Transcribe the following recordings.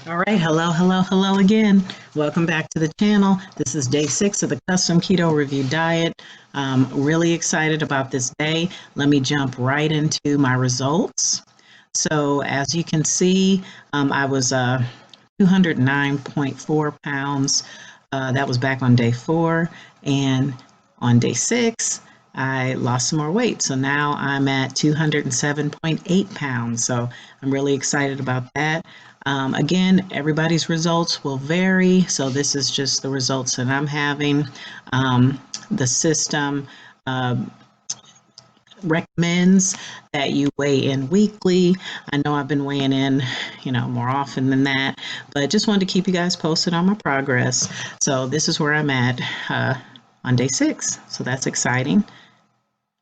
All right, hello again. Welcome back to the channel. This is day 6 of the custom keto review diet. Really excited about this day. Let me jump right into my results. So as you can see, I was 209.4 pounds. That was back on day 4, and on day 6, I lost some more weight. So now I'm at 207.8 pounds. So I'm really excited about that. Again, everybody's results will vary. So this is just the results that I'm having. The system recommends that you weigh in weekly. I know I've been weighing in, more often than that, but just wanted to keep you guys posted on my progress. So this is where I'm at on day 6. So that's exciting.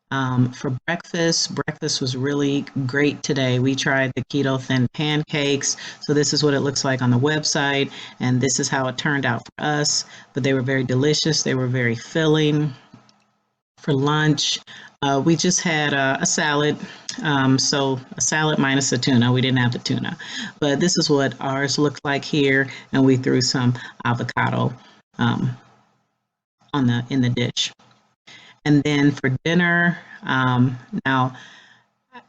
For breakfast was really great today. We tried the keto thin pancakes. So this is what it looks like on the website, and this is how it turned out for us. But they were very delicious. They were very filling. For lunch, we just had a salad. So a salad minus the tuna. We didn't have the tuna, but this is what ours looked like here, and we threw some avocado in the dish. And then for dinner, now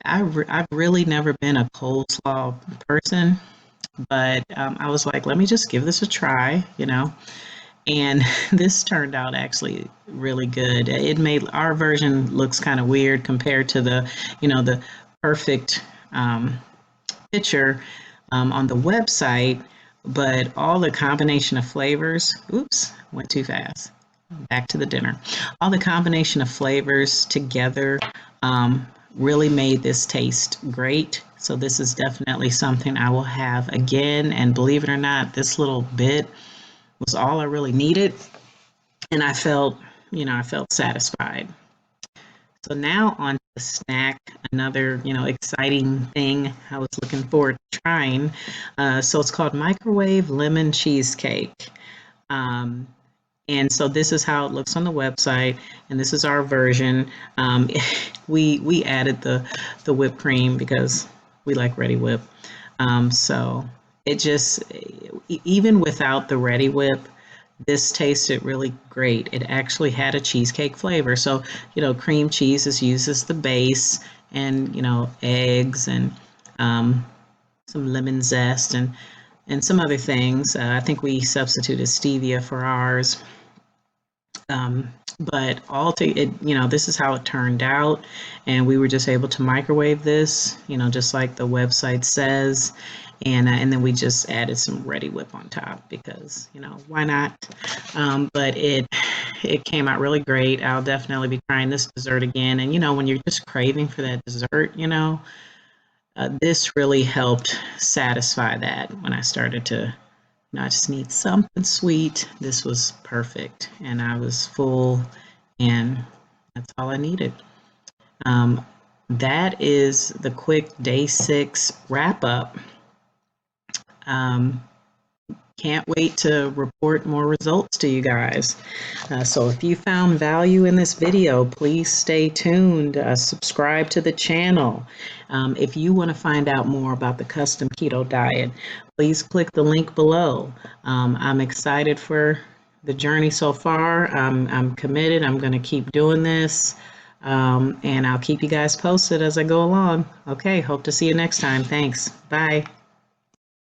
I've really never been a coleslaw person, but I was like, let me just give this a try, and this turned out actually really good. It made our version looks kind of weird compared to the perfect picture on the website, but all the combination of flavors, oops, went too fast. Back to the dinner. All the combination of flavors together really made this taste great. So this is definitely something I will have again. And believe it or not, this little bit was all I really needed. And I felt satisfied. So now on to the snack, another, exciting thing I was looking forward to trying. So it's called microwave lemon cheesecake. And so this is how it looks on the website, and this is our version. We added the whipped cream because we like Ready Whip. So it just, even without the Ready Whip, this tasted really great. It actually had a cheesecake flavor. So, cream cheese is used as the base, and, eggs and some lemon zest and some other things. I think we substituted stevia for ours. But this is how it turned out, and we were just able to microwave this, just like the website says, and then we just added some Ready Whip on top because, why not? But it came out really great. I'll definitely be trying this dessert again, and when you're just craving for that dessert, this really helped satisfy that when I started to. I just need something sweet. This was perfect, and I was full, and that's all I needed. That is the quick day 6 wrap up. Can't wait to report more results to you guys. So if you found value in this video, please stay tuned. Subscribe to the channel. If you want to find out more about the custom keto diet, please click the link below. I'm excited for the journey so far. I'm committed. I'm going to keep doing this. And I'll keep you guys posted as I go along. Okay, hope to see you next time. Thanks. Bye.